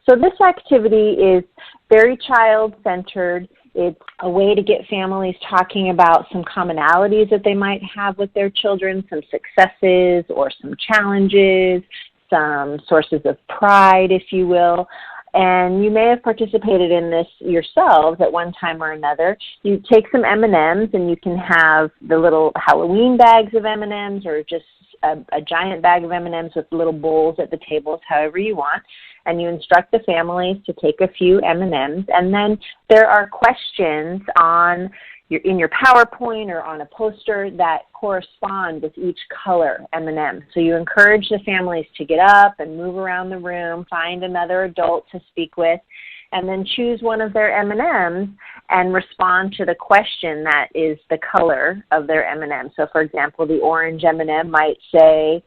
So this activity is very child-centered. It's a way to get families talking about some commonalities that they might have with their children, some successes or some challenges, some sources of pride, if you will. And you may have participated in this yourselves at one time or another. You take some M&Ms, and you can have the little Halloween bags of M&Ms, or just a giant bag of M&Ms with little bowls at the tables, however you want. And you instruct the families to take a few M&Ms. And then there are questions in your PowerPoint or on a poster that correspond with each color M&M. So you encourage the families to get up and move around the room, find another adult to speak with, and then choose one of their M&Ms and respond to the question that is the color of their M&M. So, for example, the orange M&M might say,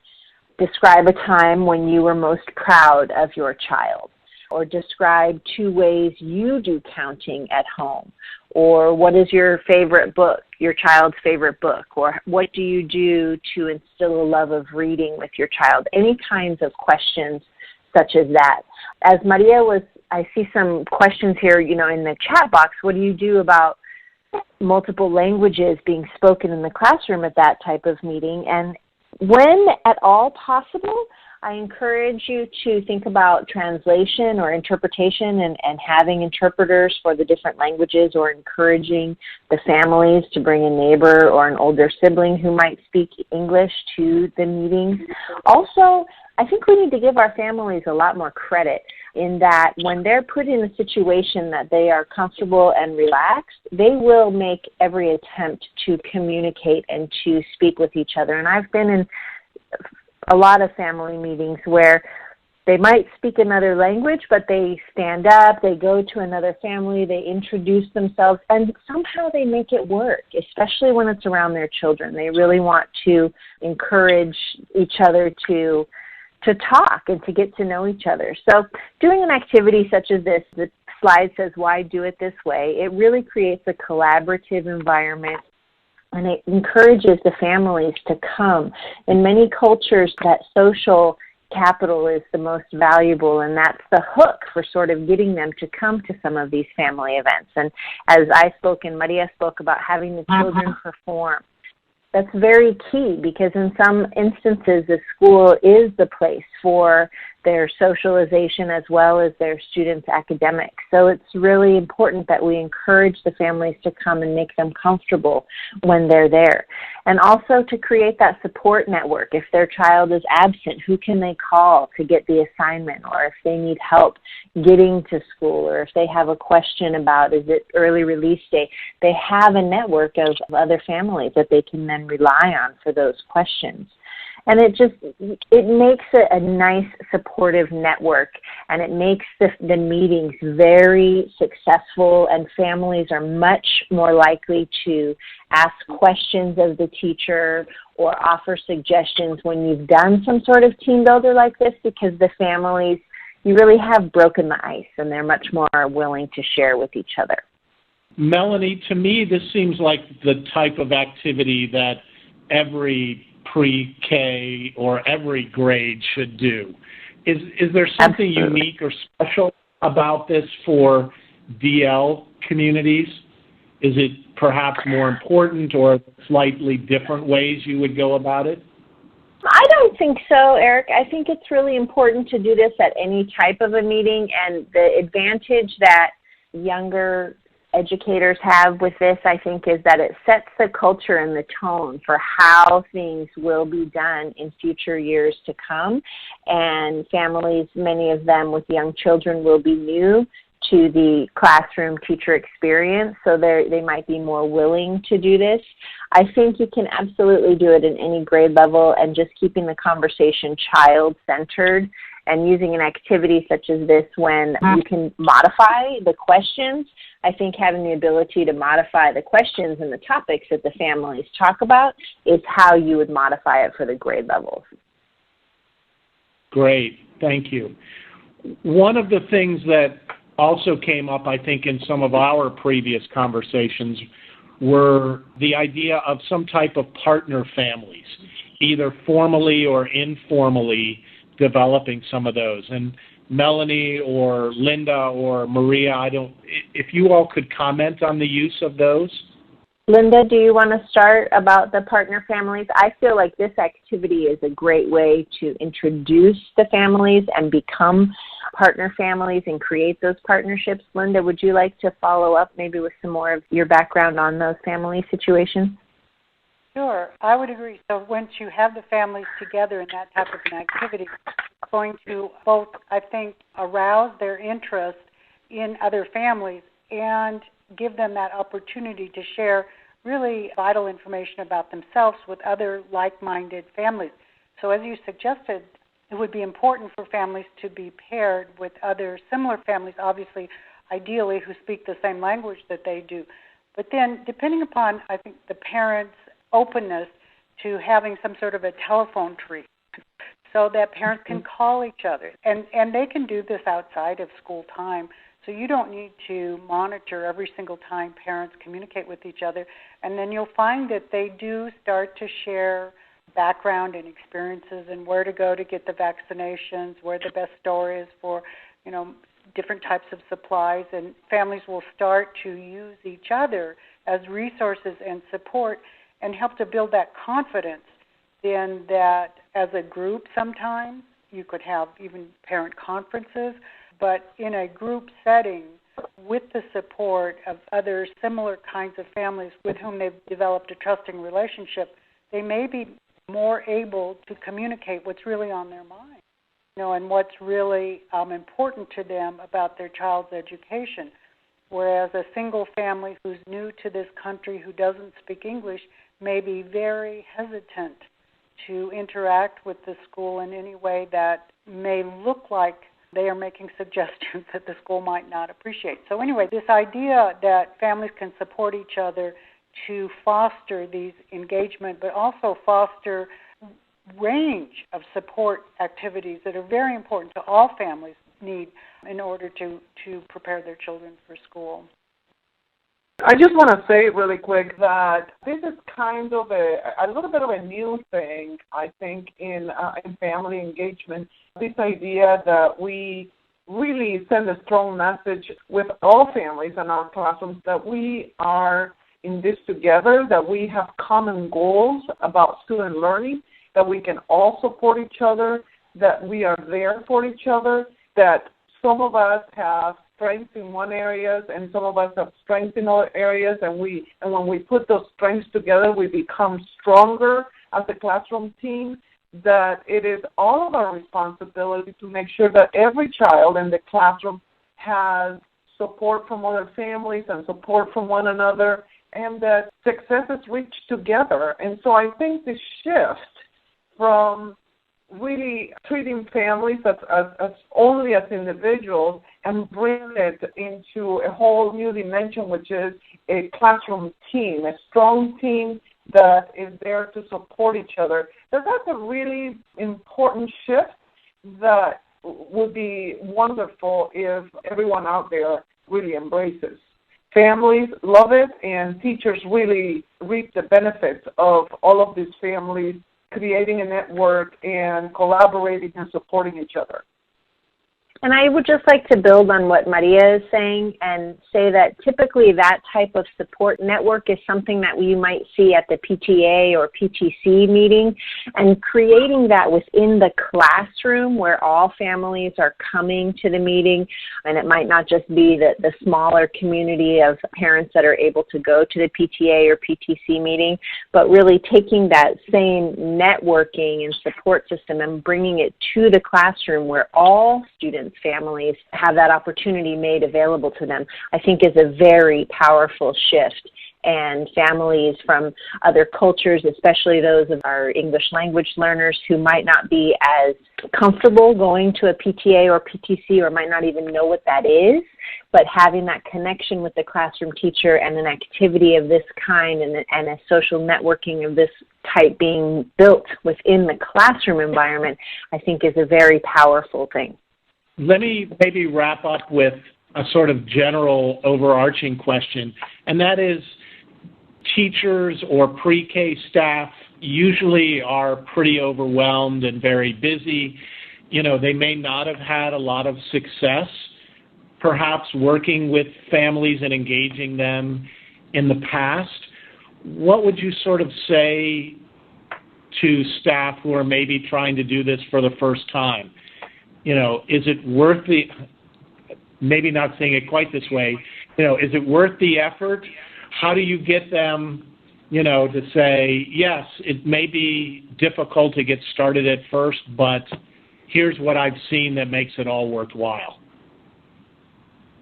describe a time when you were most proud of your child, or describe 2 ways you do counting at home, or what is your favorite book, your child's favorite book, or what do you do to instill a love of reading with your child, any kinds of questions such as that. As Maria I see some questions here, in the chat box. What do you do about multiple languages being spoken in the classroom at that type of meeting? And when at all possible, I encourage you to think about translation or interpretation and having interpreters for the different languages, or encouraging the families to bring a neighbor or an older sibling who might speak English to the meetings. Also, I think we need to give our families a lot more credit in that when they're put in a situation that they are comfortable and relaxed, they will make every attempt to communicate and to speak with each other. And I've been in a lot of family meetings where they might speak another language, but they stand up, they go to another family, they introduce themselves, and somehow they make it work, especially when it's around their children. They really want to encourage each other to talk and to get to know each other. So doing an activity such as this, the slide says, why do it this way? It really creates a collaborative environment, and it encourages the families to come. In many cultures, that social capital is the most valuable, and that's the hook for sort of getting them to come to some of these family events. And as I spoke and Maria spoke about having the children perform, that's very key, because in some instances the school is the place for their socialization as well as their students' academics. So it's really important that we encourage the families to come and make them comfortable when they're there. And also to create that support network. If their child is absent, who can they call to get the assignment, or if they need help getting to school, or if they have a question about, is it early release day, they have a network of other families that they can then rely on for those questions. And it makes it a nice supportive network, and it makes the meetings very successful, and families are much more likely to ask questions of the teacher or offer suggestions when you've done some sort of team builder like this, because the families, you really have broken the ice, and they're much more willing to share with each other. Melanie, to me, this seems like the type of activity that every pre-K or every grade should do. Is there something Absolutely. unique or special about this for DL communities? Is it perhaps more important, or slightly different ways you would go about it? I don't think so, Eric. I think it's really important to do this at any type of a meeting, and the advantage that younger educators have with this, I think, is that it sets the culture and the tone for how things will be done in future years to come. And families, many of them with young children, will be new to the classroom teacher experience, so they might be more willing to do this. I think you can absolutely do it in any grade level, and just keeping the conversation child-centered and using an activity such as this when you can modify the questions. I think having the ability to modify the questions and the topics that the families talk about is how you would modify it for the grade levels. Great, thank you. One of the things that also came up, I think, in some of our previous conversations were the idea of some type of partner families, either formally or informally developing some of those. And Melanie or Linda or Maria, if you all could comment on the use of those. Linda, do you want to start about the partner families? I feel like this activity is a great way to introduce the families and become partner families and create those partnerships. Linda, would you like to follow up maybe with some more of your background on those family situations? Sure, I would agree. So once you have the families together in that type of an activity, it's going to both, I think, arouse their interest in other families and give them that opportunity to share really vital information about themselves with other like-minded families. So as you suggested, it would be important for families to be paired with other similar families, obviously, ideally, who speak the same language that they do. But then, depending upon, I think, the parents' openness to having some sort of a telephone tree so that parents can call each other. And they can do this outside of school time. So you don't need to monitor every single time parents communicate with each other. And then you'll find that they do start to share background and experiences and where to go to get the vaccinations, where the best store is for, different types of supplies. And families will start to use each other as resources and support and help to build that confidence in that as a group sometimes. You could have even parent conferences, but in a group setting with the support of other similar kinds of families with whom they've developed a trusting relationship, they may be more able to communicate what's really on their mind, and what's really important to them about their child's education. Whereas a single family who's new to this country who doesn't speak English may be very hesitant to interact with the school in any way that may look like they are making suggestions that the school might not appreciate. So anyway, this idea that families can support each other to foster these engagement, but also foster range of support activities that are very important to all families need in order to prepare their children for school. I just want to say really quick that this is kind of a little bit of a new thing, I think, in family engagement. This idea that we really send a strong message with all families in our classrooms that we are in this together, that we have common goals about student learning, that we can all support each other, that we are there for each other, that some of us have strengths in one area and some of us have strengths in other areas, and when we put those strengths together, we become stronger as a classroom team, that it is all of our responsibility to make sure that every child in the classroom has support from other families and support from one another, and that success is reached together. And so I think the shift from really treating families as only as individuals and bring it into a whole new dimension, which is a classroom team, a strong team that is there to support each other. So that's a really important shift that would be wonderful if everyone out there really embraces. Families love it, and teachers really reap the benefits of all of these families creating a network and collaborating and supporting each other. And I would just like to build on what Maria is saying and say that typically that type of support network is something that you might see at the PTA or PTC meeting, and creating that within the classroom where all families are coming to the meeting, and it might not just be the smaller community of parents that are able to go to the PTA or PTC meeting, but really taking that same networking and support system and bringing it to the classroom where all students, families have that opportunity made available to them, I think is a very powerful shift. And families from other cultures, especially those of our English language learners who might not be as comfortable going to a PTA or PTC or might not even know what that is, but having that connection with the classroom teacher and an activity of this kind and a social networking of this type being built within the classroom environment, I think is a very powerful thing. Let me maybe wrap up with a sort of general overarching question, and that is teachers or pre-K staff usually are pretty overwhelmed and very busy, they may not have had a lot of success, perhaps working with families and engaging them in the past. What would you sort of say to staff who are maybe trying to do this for the first time? Is it worth maybe not saying it quite this way, is it worth the effort? How do you get them, to say, yes, it may be difficult to get started at first, but here's what I've seen that makes it all worthwhile?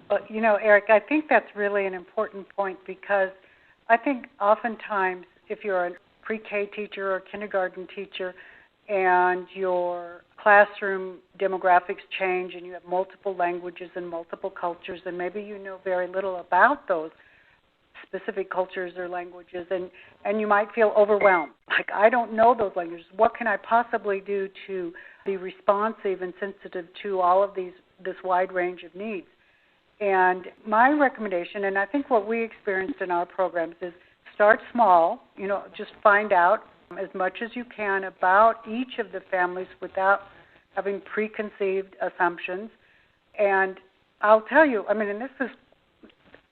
Well, Eric, I think that's really an important point, because I think oftentimes if you're a pre-K teacher or kindergarten teacher and your classroom demographics change and you have multiple languages and multiple cultures, and maybe you know very little about those specific cultures or languages, and you might feel overwhelmed. Like, I don't know those languages. What can I possibly do to be responsive and sensitive to all of this wide range of needs? And my recommendation, and I think what we experienced in our programs, is start small, just find out as much as you can about each of the families without having preconceived assumptions. And I'll tell you, and this is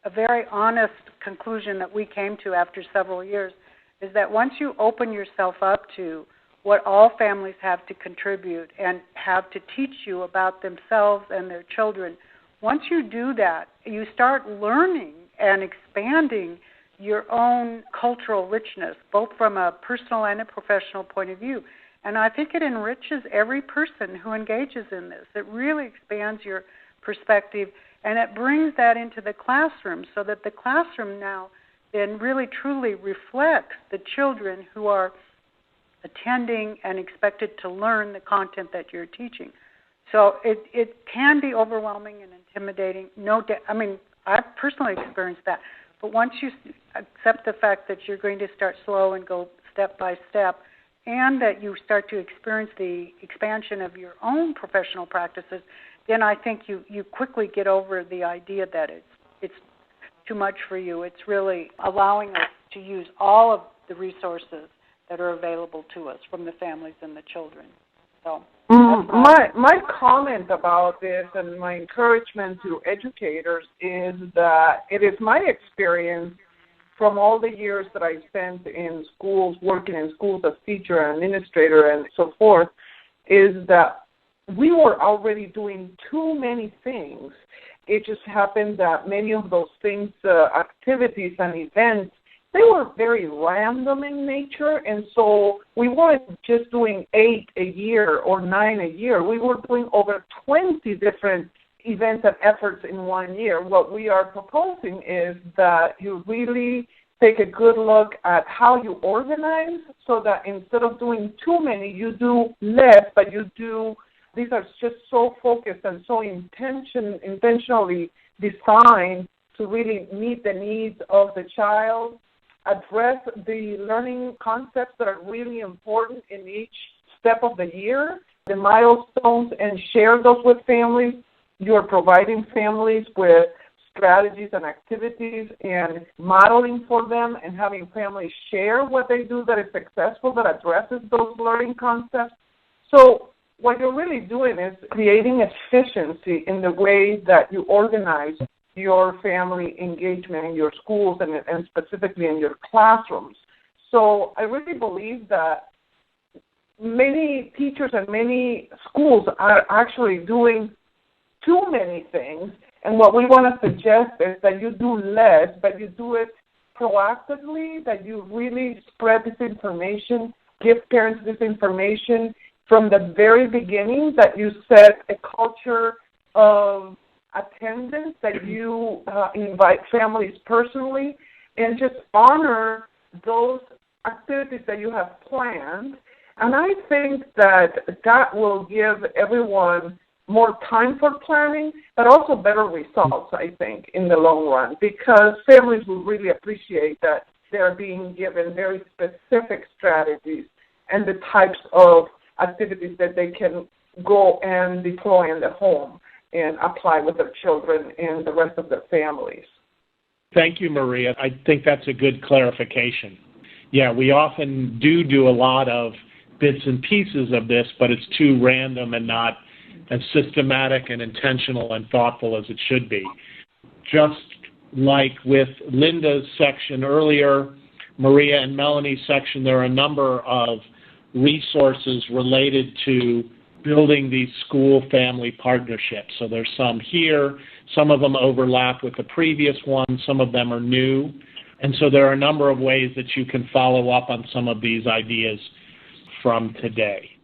a very honest conclusion that we came to after several years, is that once you open yourself up to what all families have to contribute and have to teach you about themselves and their children, once you do that, you start learning and expanding your own cultural richness, both from a personal and a professional point of view. And I think it enriches every person who engages in this. It really expands your perspective, and it brings that into the classroom, so that the classroom now then really truly reflects the children who are attending and expected to learn the content that you're teaching. So it can be overwhelming and intimidating. I've personally experienced that. But once you accept the fact that you're going to start slow and go step by step, and that you start to experience the expansion of your own professional practices, then I think you quickly get over the idea that it's too much for you. It's really allowing us to use all of the resources that are available to us from the families and the children. So my comment about this and my encouragement to educators is that it is my experience from all the years that I spent in schools, working in schools as teacher and administrator and so forth, is that we were already doing too many things. It just happened that many of those things, activities and events, they were very random in nature, and so we weren't just doing 8 a year or 9 a year. We were doing over 20 different events and efforts in 1 year. What we are proposing is that you really take a good look at how you organize, so that instead of doing too many, you do less, but you do, these are just so focused and so intentionally designed to really meet the needs of the child, address the learning concepts that are really important in each step of the year, the milestones, and share those with families. You're providing families with strategies and activities and modeling for them, and having families share what they do that is successful, that addresses those learning concepts. So what you're really doing is creating efficiency in the way that you organize your family engagement in your schools and specifically in your classrooms. So I really believe that many teachers and many schools are actually doing too many things, and what we want to suggest is that you do less, but you do it proactively, that you really spread this information, give parents this information from the very beginning, that you set a culture of attendance, that you invite families personally, and just honor those activities that you have planned. And I think that will give everyone more time for planning, but also better results, I think, in the long run, because families will really appreciate that they're being given very specific strategies and the types of activities that they can go and deploy in the home and apply with their children and the rest of their families. Thank you, Maria. I think that's a good clarification. Yeah, we often do a lot of bits and pieces of this, but it's too random and not as systematic and intentional and thoughtful as it should be. Just like with Linda's section earlier, Maria and Melanie's section, there are a number of resources related to building these school-family partnerships. So there's some here, some of them overlap with the previous one, some of them are new. And so there are a number of ways that you can follow up on some of these ideas from today.